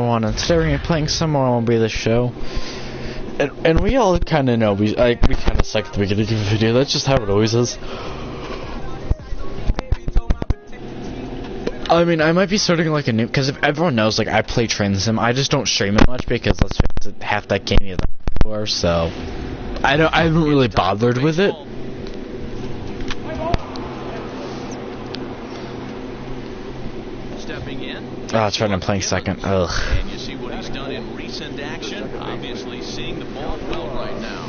one, and today we're gonna be playing some more MLB The Show. And we all kind of know we kind of suck at the beginning of the video. That's just how it always is. I mean, I might be starting like a new, because if everyone knows, like, I play Train Sim, I just don't stream it much because let's face it, half that game is for, so I haven't really bothered with it. Stepping in. Oh, that's right, I'm playing second. Ugh. And you see what he's done in recent action. Obviously seeing the ball well right now.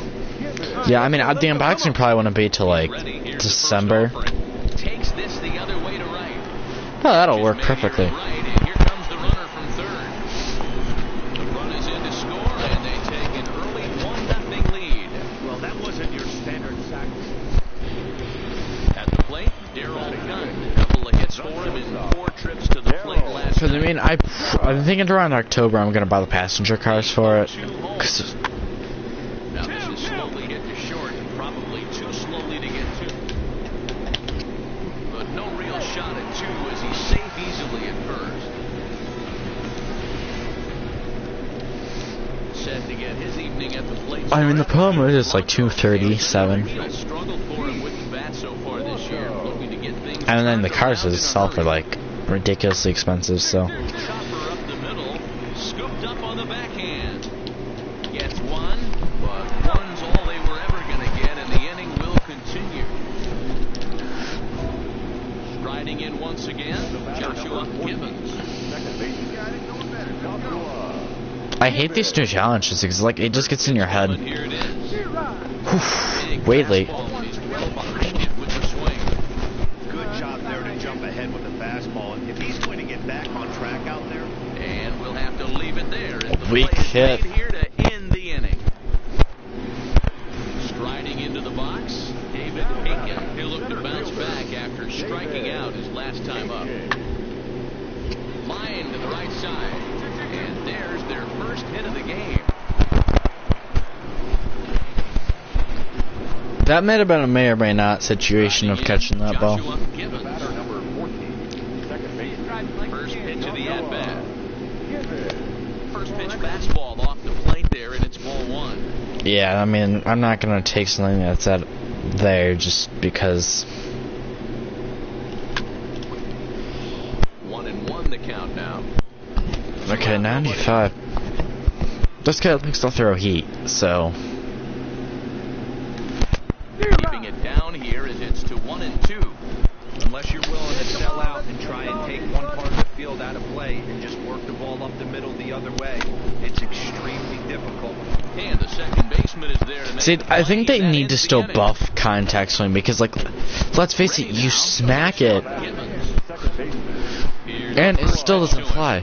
Yeah, I mean, the unboxing probably wouldn't be till like December. Takes this the other way to right. Oh, that'll work perfectly. Right, and here comes the runner from third. The run is in to score, and they take an early 1-0 lead. Well, that wasn't your standard sack. At the plate, Darryl Gunn. A couple of hits for him in 4 trips to the plate last Because I night. mean, I'm thinking around October I'm gonna buy the passenger cars for it. Cause Now this is slowly hit to short, probably too slowly to get to. But no real shot at 2 as he's safe easily at first. Set to get his evening at the plate. I mean, the problem is it's like 237, Real struggle for him with the bat so far this year, looking to get things and then the cars turned itself are like ridiculously expensive. So Chopper up the middle, scooped up on the backhand. Gets one, but one's all they were ever going to get, and the inning will continue. Striding in once again, Joshua Gibbons. I hate these new challenges because like it just gets in your head. And here it is. Big Way late. fastball, and he's well behind it with the swing. Good job there to jump ahead with the fastball. If he's going to get back on track out there. And we'll have to leave it there. As the Weak play is hit. made here to end the inning. Striding into the box, David Aiken. He'll look to bounce back after striking out his last time up. Line to the right side. And there's their first hit of the game. That might have been a may or may not situation of catching that ball. Joshua Gibbons. First pitch of the at-bat. First pitch fastball off the plate there, and it's ball 1. Yeah, I mean, I'm not gonna take something that's at there just because. 1-1 the count now. Okay, 95. This guy thinks they'll throw heat, so. Keeping it down here as it's to 1-2. Unless you're willing to sell out and try and take one part of the field out of play and just work the ball up the middle the other way, it's extremely difficult. And the second baseman is there to make See, the I think play. they That need to ends still the inning. buff contact swing because, like, let's face it, you smack it Gibbons. Here's and the it still first doesn't to him. fly.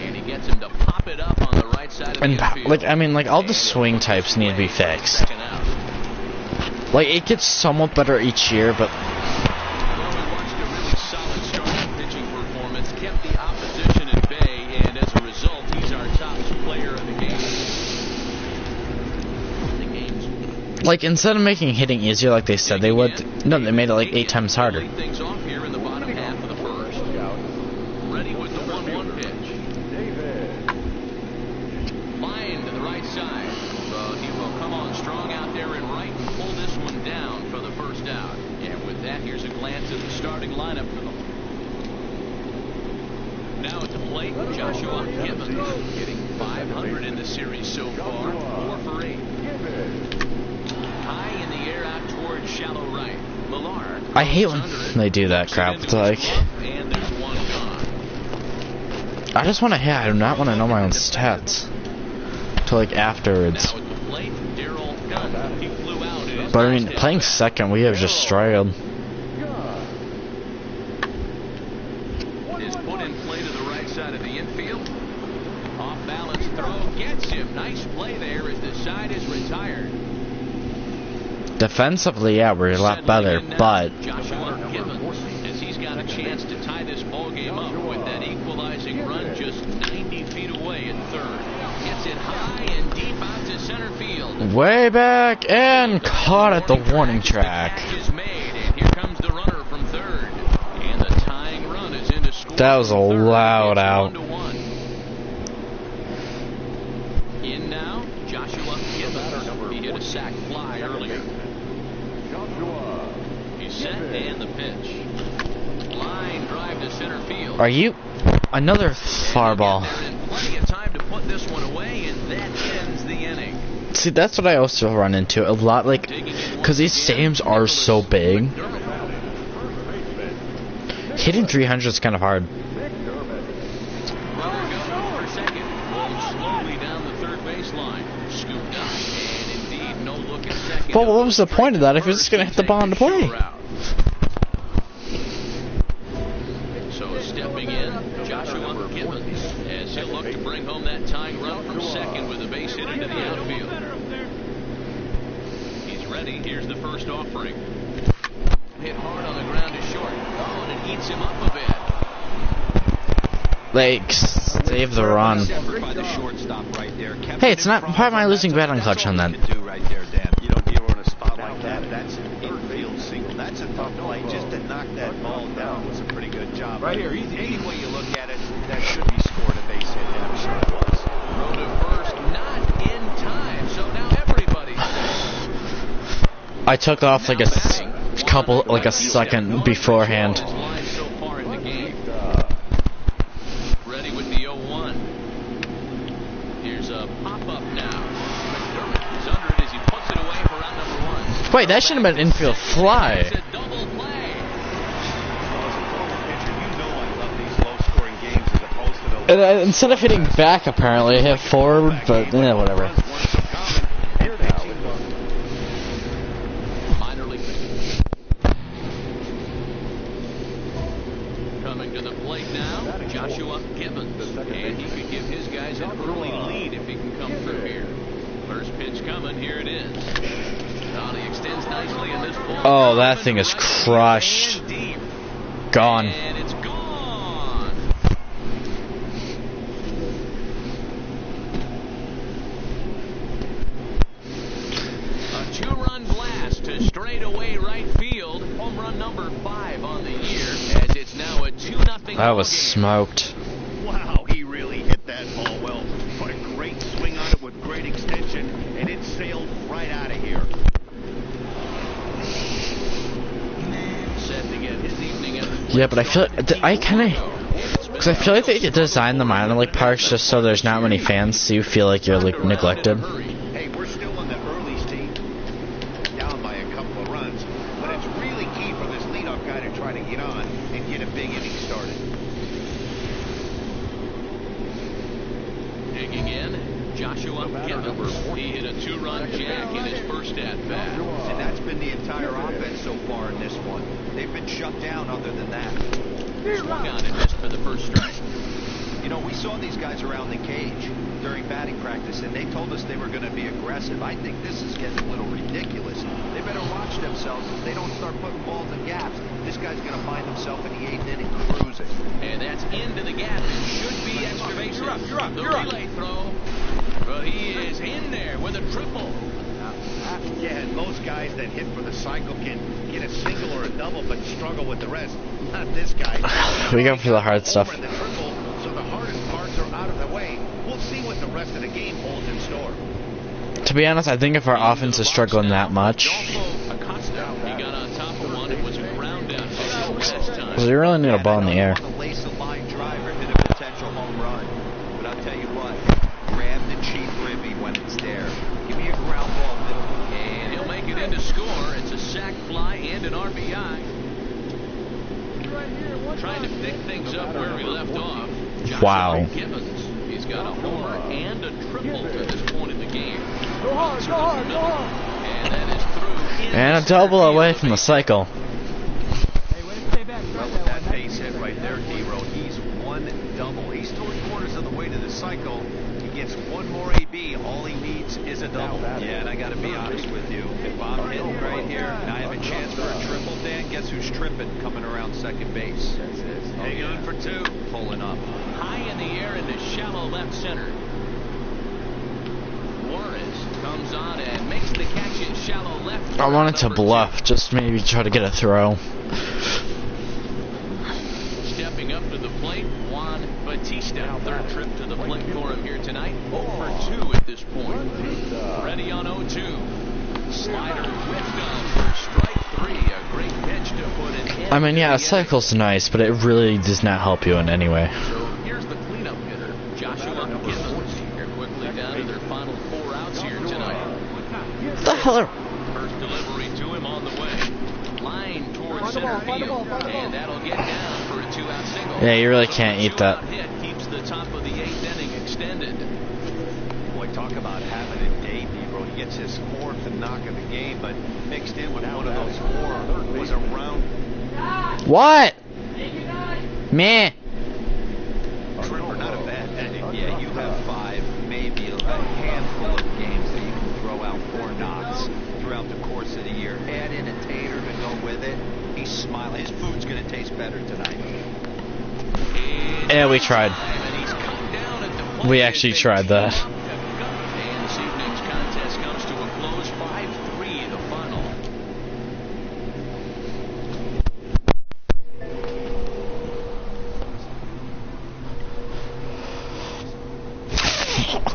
And he gets him to pop it up on the right side of the And infield. like, I mean, like all the swing types need to be fixed. Second out. Like, it gets somewhat better each year, but Well, we watched a really solid starting pitching performance, kept the opposition at bay, and as a result, he's our top player of the game. The game's like instead of making hitting easier like they said they would, no, they made it like 8 times harder. lead things off here in the bottom half of the first. Ready with the 1-1 pitch. Line to the right side. He will come on strong out there and right and pull this one down for the first out. And with that, here's a glance at the starting lineup for them. Now at the plate, Joshua Gibbons, hitting .500 in the series so far, 4 for 8. High in the air out towards shallow right. Millar. I hate when under it, they do that looks it crap. into It's his like, glove, and there's one gone. I just want to hit. I do not want to know my own stats till like afterwards. Now at the plate, Darryl Gunn. He flew out in his But I last mean, hit. playing second, we have just struggled. Is put in play to the right side of the infield. Off balance throw gets him. Nice play there as the side is retired. Defensively, yeah, we're a lot better, Settling in now, but Joshua Gibbons, as he's got a chance to tie this ball game up with that equalizing run just 90 feet away at third. Gets it high and deep out to center field. way back and caught at the warning track. The catch is made, and here comes the runner from third. And the tying run is into score. That was a from third. loud It's out. 1-1. sac fly earlier. He's set and the pitch. Line drive to center field. Are you another far ball? Plenty of time to put this one away, and that ends the inning. See, that's what I also run into a lot, like, because these stadiums are so big. Hitting 300 is kind of hard. Runner goes for second, rolls slowly down the third baseline, scooped up, and indeed no look at second. But what was the point of that if you're just gonna hit the ball into play? So stepping in, Joshua Gibbons, as he'll look to bring home that tying run from second with a base hit into the outfield. He's ready. Here's the first offering. Hit hard on the ground to short. Oh, and it eats him up a bit. Like, save the run. Hey, it's not part of my losing bet on clutch on that. You don't give her a spot like that. That's an infield single. That's a tough play. Just to knock that ball down was a pretty good job. Right here, easy. Any way you look at it, that should be scored a base hit. And I'm sure it was. Throw to first, not in time. So now everybody's I took off like a second beforehand. Ready with the 0-1. Here's a pop-up now. McDermott is under it as he puts it away for round number 1. Wait, that should have been an infield fly. It's a double play. And instead of hitting back, apparently, I hit forward, but whatever. Coming to the plate now, Joshua Gibbons. And he could give his guys an early lead if he can come through here. First pitch coming, here it is. He extends nicely in this ball. Oh, that thing is crushed. Gone. And it's gone. A two-run blast to straightaway right field. Home run number 5 on the year, as it's now a 2-0. That was smoked. Wow, he really hit that ball well. What a great swing on it with great extension, and it sailed right out of here. Set to get his evening at the Yeah, but I feel because I feel like they design the minor league parks just so there's not many fans, so you feel like you're like neglected. Hey, we're still in the early stage, down by a couple of runs, but it's really key for this leadoff guy to try to get on and get a big inning started. Digging in, Joshua Gibbons. He hit a 2-run jack in his first at-bat. And that's been the entire offense so far in this one. They've been shut down other than that. Swung on and missed for the first strike. You know, we saw these guys around the cage during batting practice, and they told us they were going to be aggressive. I think this is getting a little ridiculous. They better watch themselves. If they don't start putting balls in gaps, this guy's going to find himself in the 8th inning cruising. And that's into the gap. It should be extra bases. You're up. The relay throw. But he is in there with a triple. Yeah, and most guys that hit for the cycle can get a single or a double, but struggle with the rest. Not this guy. We go for the hard stuff. The triple, so the hardest parts are out of the way. We'll see what the rest of the game holds in store. To be honest, I think if our offense is struggling that much, He got on top of one. It was a ground out last time. we really need a ball in the air. A line driver hit a potential home run. But I'll tell you what, grab the cheap ribby when it's there. Give me a ground ball middle. And he'll make it in to score. It's a sac fly and an RBI. Trying to pick things up where we left off. Wow. Gibbons. He's got a homer and a triple to this point in the game. Go hard. And that is through. And a double away from the cycle. Hey, way to stay back. With that base hit right there, Hero, he's one double. He's 3/4 of the way to the cycle. He gets one more AB. All he needs is a double. Yeah, and I got to be honest with you. If I'm hitting right here and I have a chance for a triple, Dan, guess who's tripping coming around second base? Hang on for 2. Pulling up. High in the air into shallow left center. Juarez comes on and makes the catch in shallow left. I wanted to bluff, just maybe try to get a throw. Stepping up to the plate, Juan Bautista. Third trip to the plate for him here tonight. 0 for 2 at this point. Ready on 0-2. slider whipped on for strike three. A great pitch to put an end I mean, to yeah, the a cycle's nice, but it really does not help you in any way. inning. So here's the cleanup hitter, Joshua Gibbons. They're quickly down to their final 4 outs here tonight. What the hell are... First delivery to him on the way. Line towards center field, and that'll get down for a 2-out single. Yeah, you really can't eat that. Hit keeps the top of the 8th inning extended. Boy, talk about having a day, Debro. He gets his 4th knock of the game, but mixed in with one of those 4 was a round What? Meh. tripper, not a bad ending. Yeah, you have 5, maybe a handful of games that you can throw out 4 knocks throughout the course of the year. Add in a tater to go with it. He's smiling. His food's going to taste better tonight. Yeah, we tried. And he's come down at the plate We as actually they tried that. team up to gut. And this evening's contest comes to a close, 5-3 the final.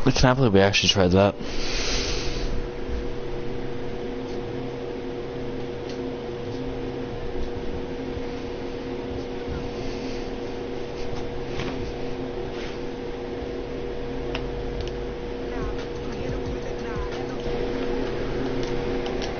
I cannot believe we actually tried that.